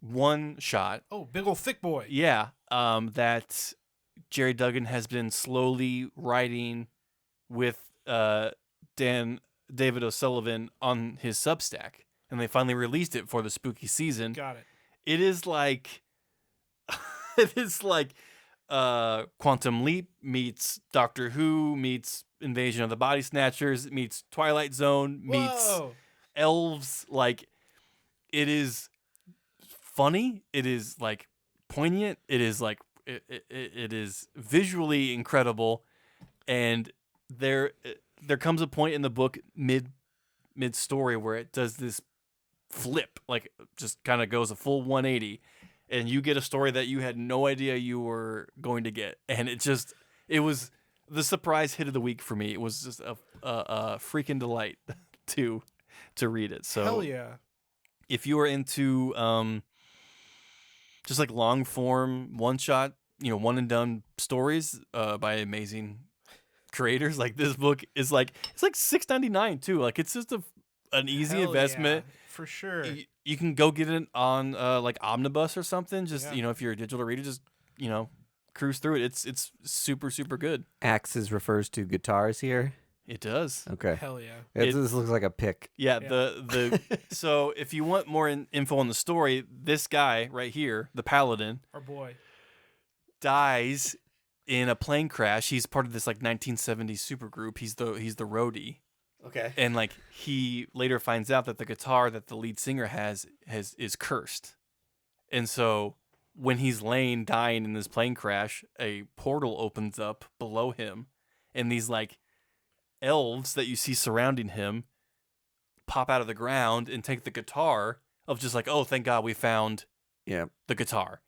one shot. Oh, big old thick boy. Yeah, that Jerry Duggan has been slowly writing with David O'Sullivan on his Substack, and they finally released it for the spooky season. Got it. It is like Quantum Leap meets Doctor Who meets Invasion of the Body Snatchers meets Twilight Zone meets Whoa. elves. Like, it is funny. It is like poignant. It is like it is visually incredible, and there comes a point in the book mid story where it does this flip, like just kind of goes a full 180, and you get a story that you had no idea you were going to get, and it was the surprise hit of the week for me. It was just a freaking delight to read it. So Hell yeah. if you are into just like long form one shot, one and done stories by amazing creators, like this book is like it's like $6.99 too. Like it's just an easy Hell investment. yeah, for sure. You can go get it on like Omnibus or something. Just Yeah. if you're a digital reader, just cruise through it. It's super super good. Axes refers to guitars here. It does. Okay. Hell yeah. This looks like a pick. Yeah, Yeah. the so if you want more info on the story, this guy right here, the Paladin, Our boy. dies in a plane crash. He's part of this like 1970s supergroup. He's the roadie, Okay. and like he later finds out that the guitar that the lead singer has is cursed, and so when he's laying dying in this plane crash, a portal opens up below him, and these like elves that you see surrounding him pop out of the ground and take the guitar, of just like, oh, thank God we found Yeah. the guitar.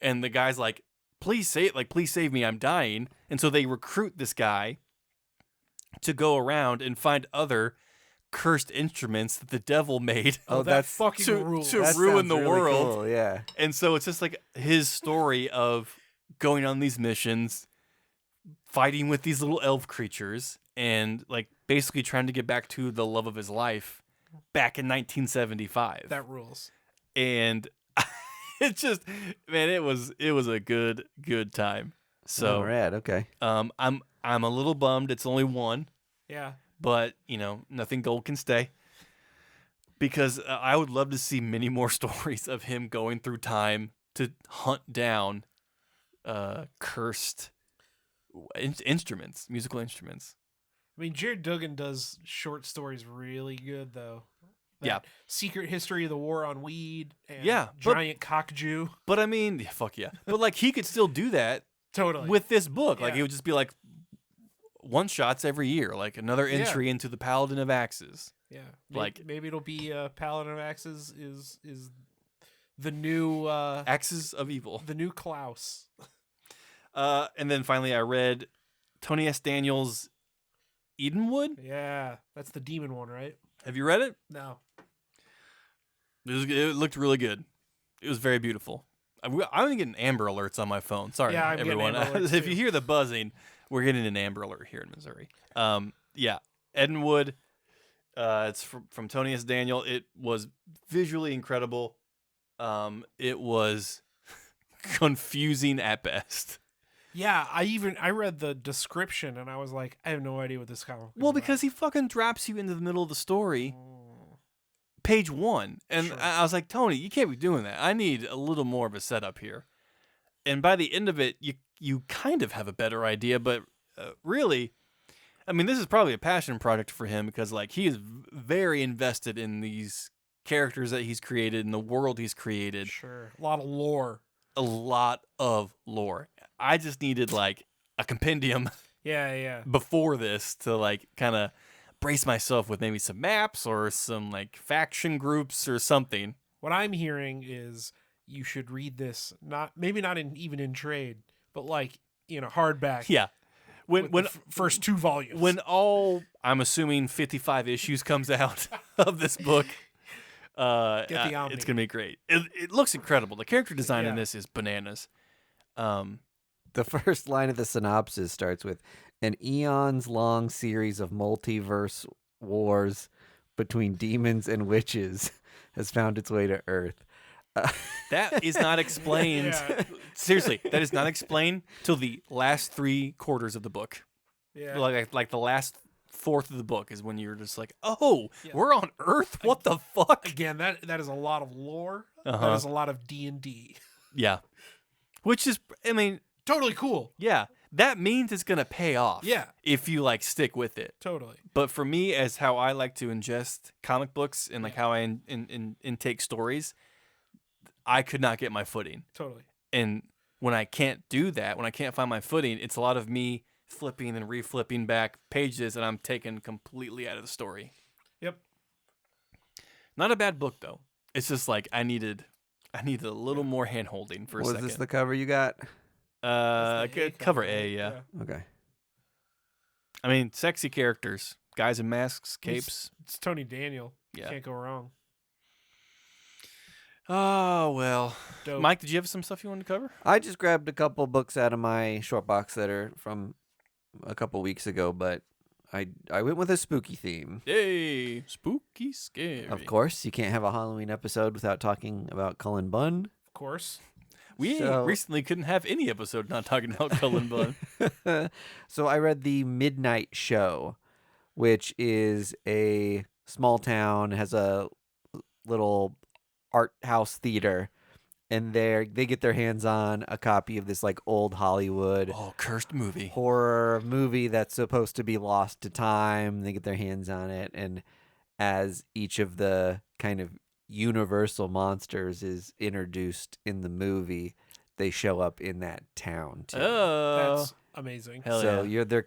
And the guy's like, please save me, I'm dying. And so they recruit this guy to go around and find other cursed instruments that the devil made Oh, that fucking to rules. to That ruin sounds the really world. cool, yeah. And so it's just like his story of going on these missions, fighting with these little elf creatures, and like basically trying to get back to the love of his life back in 1975. That rules. And it's just, man, it was a good time. So Rad, okay. I'm a little bummed it's only one, Yeah. but nothing gold can stay. Because I would love to see many more stories of him going through time to hunt down cursed instruments, musical instruments. I mean, Jared Duggan does short stories really good, though. Yeah. Secret History of the War on Weed and Yeah, Giant Cock Jew. But I mean, fuck yeah. But like he could still do that Totally. with this book. Like Yeah. it would just be like one shots every year, like another entry into the Paladin of Axes. Yeah. Like- maybe it'll be Paladin of Axes is the new Axes of Evil. the new Klaus. And then finally I read Tony S. Daniels' Edenwood. Yeah, that's the demon one, right? Have you read it? No. It looked really good. It was very beautiful. I'm getting Amber Alerts on my phone. Sorry, Yeah, I'm getting everyone. Amber Alerts, If too. you hear the buzzing, we're getting an Amber Alert here in Missouri. Yeah, Edenwood. It's from Tony S. Daniel. It was visually incredible. It was confusing at best. Yeah, I read the description and I was like, I have no idea what this comic is Well, about. because he fucking drops you into the middle of the story, Mm, page 1, and Sure. I was like, Tony, you can't be doing that. I need a little more of a setup here. And by the end of it, you kind of have a better idea, but really, I mean, this is probably a passion project for him because like he is very invested in these characters that he's created and the world he's created. sure. A lot of lore. A lot of lore. I just needed like a compendium Yeah, yeah. before this to like kind of brace myself with maybe some maps or some like faction groups or something. What I'm hearing is you should read this maybe not even in trade, but like, hardback. Yeah. with When the first 2 volumes. when all I'm assuming 55 issues comes out of this book, Get the Omni. it's gonna be great. It looks incredible. The character design in Yeah. this is bananas. The first line of the synopsis starts with an eons-long series of multiverse wars between demons and witches has found its way to Earth. That is not explained. Yeah. Seriously, that is not explained till the last 3 quarters of the book. yeah. Like the last fourth of the book is when you're just like, oh, Yeah. we're on Earth. What the fuck? Again, that is a lot of lore. Uh-huh. That is a lot of D&D. Yeah, which is, I mean, Totally cool. yeah, that means it's gonna pay off. Yeah. if you like stick with it. Totally. But for me, as how I like to ingest comic books and like Yeah. how I intake stories, I could not get my footing. Totally. And when I can't do that, when I can't find my footing, it's a lot of me flipping and reflipping back pages, and I'm taken completely out of the story. Yep. Not a bad book though. It's just like I needed a little more hand holding for a Was second. this the cover you got? That's the A Cover cover, A, yeah. Okay. I mean, sexy characters, guys in masks, capes. It's Tony Daniel. Yeah. Can't go wrong. Oh well. Dope. Mike, did you have some stuff you wanted to cover? I just grabbed a couple books out of my short box that are from a couple weeks ago, but I went with a spooky theme. Yay! Spooky, scary. Of course, you can't have a Halloween episode without talking about Cullen Bunn. Of course. We So- recently couldn't have any episode not talking about Cullen Bunn. So I read The Midnight Show, which is a small town, has a little art house theater, and they get their hands on a copy of this like old Hollywood Oh, cursed movie. horror movie that's supposed to be lost to time. They get their hands on it, and as each of the kind of universal monsters is introduced in the movie, they show up in that town too. Oh, That's amazing. hell So yeah. they're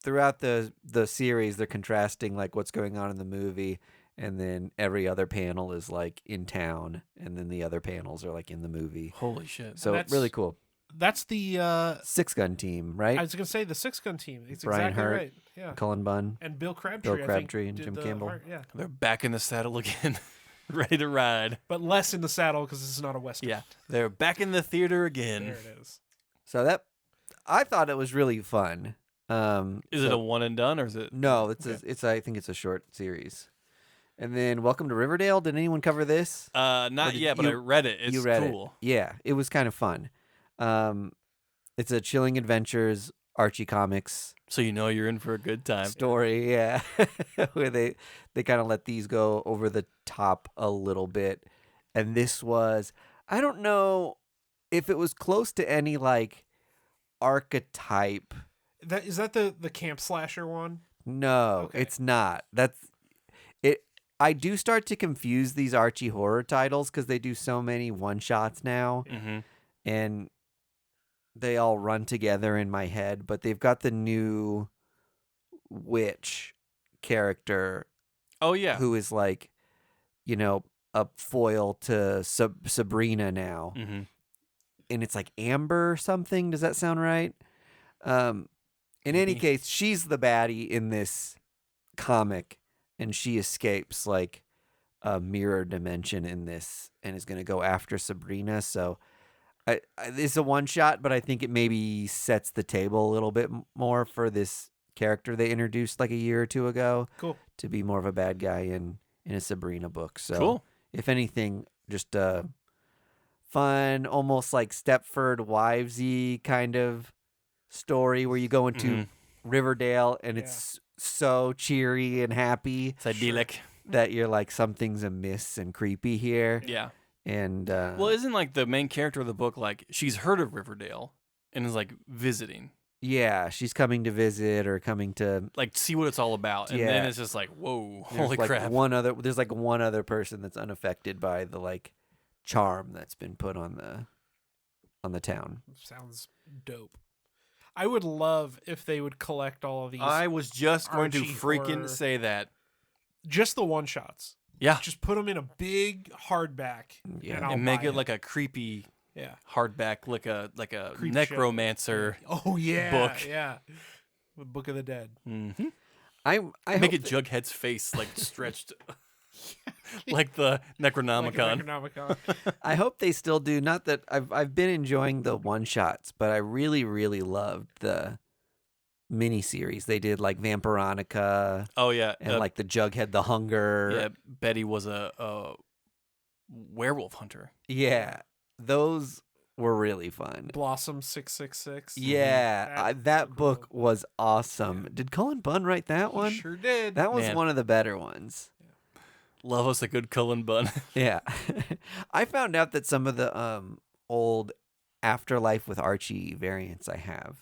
throughout the series they're contrasting like what's going on in the movie and then every other panel is like in town, and then the other panels are like in the movie. Holy shit. So that's- really cool. That's the Six Gun team, right? I was gonna say the Six Gun team. It's Brian exactly Hurt, right. Yeah. Cullen Bunn. And Bill Crabtree. Bill I Crabtree think, and did Jim the Campbell. art, yeah. They're back in the saddle again, ready to ride. But less in the saddle because this is not a western. Yeah, they're back in the theater again. There it is. So that I thought it was really fun. Is it a one and done or is it? No, it's I think it's a short series. And then Welcome to Riverdale. Did anyone cover this? Not did yet, but I read it. It's you read cool. it. Yeah, it was kind of fun. It's a Chilling Adventures Archie Comics So you know you're in for a good time. story, yeah. Where they kind of let these go over the top a little bit. And this was, I don't know if it was close to any like archetype. Is that the camp slasher one? No, Okay. it's not. That's it. I do start to confuse these Archie horror titles because they do so many one shots now, Mm-hmm. and they all run together in my head. But they've got the new witch character Oh yeah. who is like, a foil to Sabrina now, Mm-hmm. and it's like Amber or something. Does that sound right? In any Maybe. case, she's the baddie in this comic, and she escapes like a mirror dimension in this, and is going to go after Sabrina. So, it's a one shot, but I think it maybe sets the table a little bit more for this character they introduced like a year or two ago Cool. to be more of a bad guy in a Sabrina book. So, Cool. if anything, just a fun, almost like Stepford Wivesy kind of story where you go into Mhm. Riverdale and it's so cheery and happy It's idyllic. that you're like, something's amiss and creepy here. Yeah. And Well, isn't like the main character of the book like she's heard of Riverdale and is like visiting, yeah, she's coming to visit or coming to. like see what it's all about, and then Yeah. it's just like, whoa, There's holy like crap! There's like one other person that's unaffected by the like charm that's been put on the town. Sounds dope. I would love if they would collect all of these. I was just going to Archie freaking horror- say that. just the one shots. Yeah, Just put them in a big hardback. Yeah. And I'll and make buy it like a creepy yeah. hardback, like a Creep show. necromancer. Oh yeah. book. Yeah. The Book of the Dead. Mm-hmm. I Make hope it Jughead's face like stretched, like the Necronomicon. Like a Necronomicon. I hope they still do. Not that I've been enjoying the one shots, but I really, really loved the miniseries they did, like Vampironica Oh yeah, and like the Jughead the Hunger. yeah. Betty was a werewolf hunter. Yeah, those were really fun. Blossom 666. Yeah, That's that so book cool. was awesome. Did Cullen Bunn write that He one? sure did. That was Man. one of the better ones. Love us a good Cullen Bunn. Yeah. I found out that some of the old Afterlife with Archie variants I have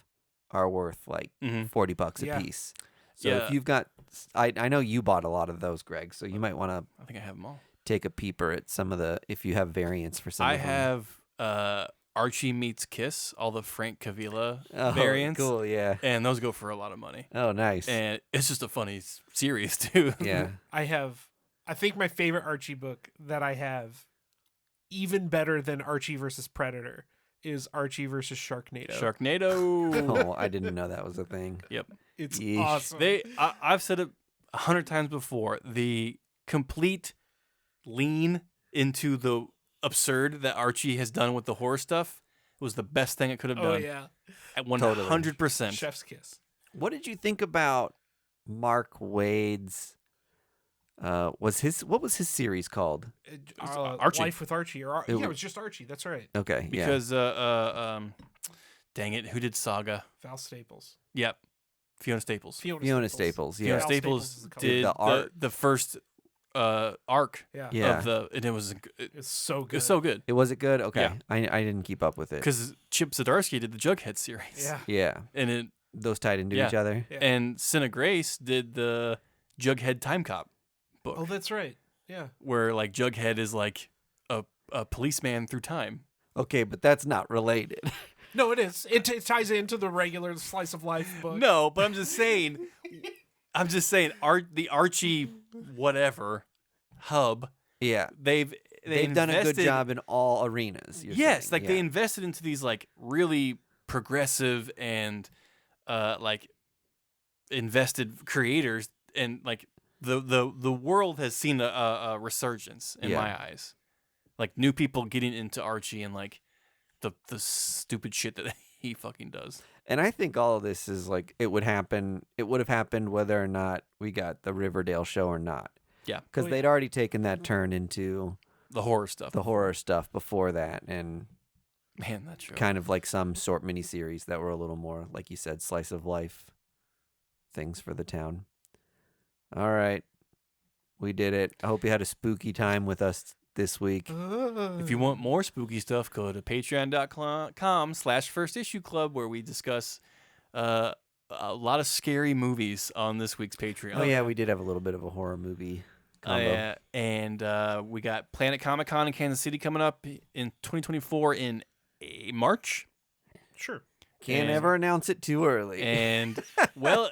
are worth like Mhm. $40 a Yeah. piece. So Yeah. if you've got, I know you bought a lot of those, Greg. So you might want to I think I have them all. take a peeper at some of the, if you have variants for some I of them. have Archie meets Kiss, all the Frank Cavilla Oh, variants, cool. Yeah. and those go for a lot of money. Oh, nice. And it's just a funny series too. Yeah. I think my favorite Archie book that I have, even better than Archie versus Predator, is Archie versus Sharknado. Sharknado. Oh, I didn't know that was a thing. Yep. It's Yeesh. awesome. I've said it 100 times before. The complete lean into the absurd that Archie has done with the horror stuff was the best thing it could have Oh done. yeah. At Totally. 100%. Chef's kiss. What did you think about Mark Wade's, what was his series called? Archie. Life with Archie. Or It it was just Archie. That's right. Okay. Yeah. Because dang it, who did Saga? Val Staples. Yep. Fiona Staples. Fiona Staples. Fiona Yeah. Val Staples Staples is the color. did The art. the first arc Yeah. Yeah. of the, and it was It's so good. so good Was it good? Okay. Yeah. I didn't keep up with it. because Chip Zdarsky did the Jughead series. Yeah. Yeah. and Those tied into Yeah. each other. Yeah. and Cinna Grace did the Jughead Time Cop book, Oh, that's right. Yeah. where like Jughead is like a policeman through time. Okay, but that's not related. No, it is. It ties into the regular slice of life book. No, but I'm just saying, the Archie whatever hub. Yeah. They've done a good invested- job in all arenas. You're Yes, saying. like Yeah. they invested into these like really progressive and like invested creators, and like the world has seen a resurgence in Yeah. my eyes. Like new people getting into Archie and like the stupid shit that he fucking does. And I think all of this is like it would have happened whether or not we got the Riverdale show or not. Yeah. Because they'd already taken that turn into The horror stuff. the horror stuff before that, and Man, that's true. kind of like some short miniseries that were a little more, like you said, slice of life things for the town. All right. We did it. I hope you had a spooky time with us this week. If you want more spooky stuff, go to patreon.com/firstissue-club, where we discuss a lot of scary movies on this week's Patreon. Oh, yeah, we did have a little bit of a horror movie combo. And we got Planet Comic-Con in Kansas City coming up in 2024 in March. Sure. Can't and- ever announce it too early. And, well,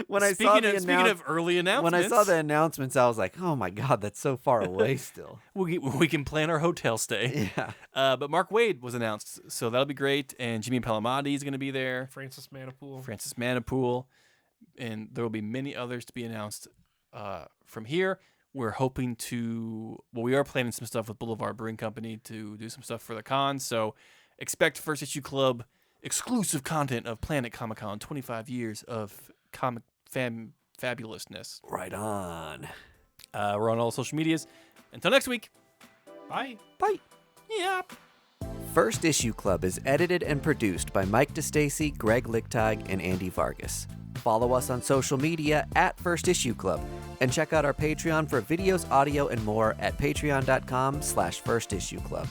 when I speaking saw the speaking of early announcements, when I saw the announcements, I was like, "Oh my god, that's so far away still." we can plan our hotel stay. Yeah. But Mark Waid was announced, so that'll be great. And Jimmy Palamati is going to be there. Francis Manipool. And there will be many others to be announced from here. We're hoping we are planning some stuff with Boulevard Brewing Company to do some stuff for the con. So expect First Issue Club exclusive content of Planet Comic-Con, 25 years of comic fabulousness. Right on. We're on all social medias. Until next week. Bye. Bye. Yep. First Issue Club is edited and produced by Mike DeStacy, Greg Lichtag, and Andy Vargas. Follow us on social media at First Issue Club, and check out our Patreon for videos, audio, and more at patreon.com/firstissueclub.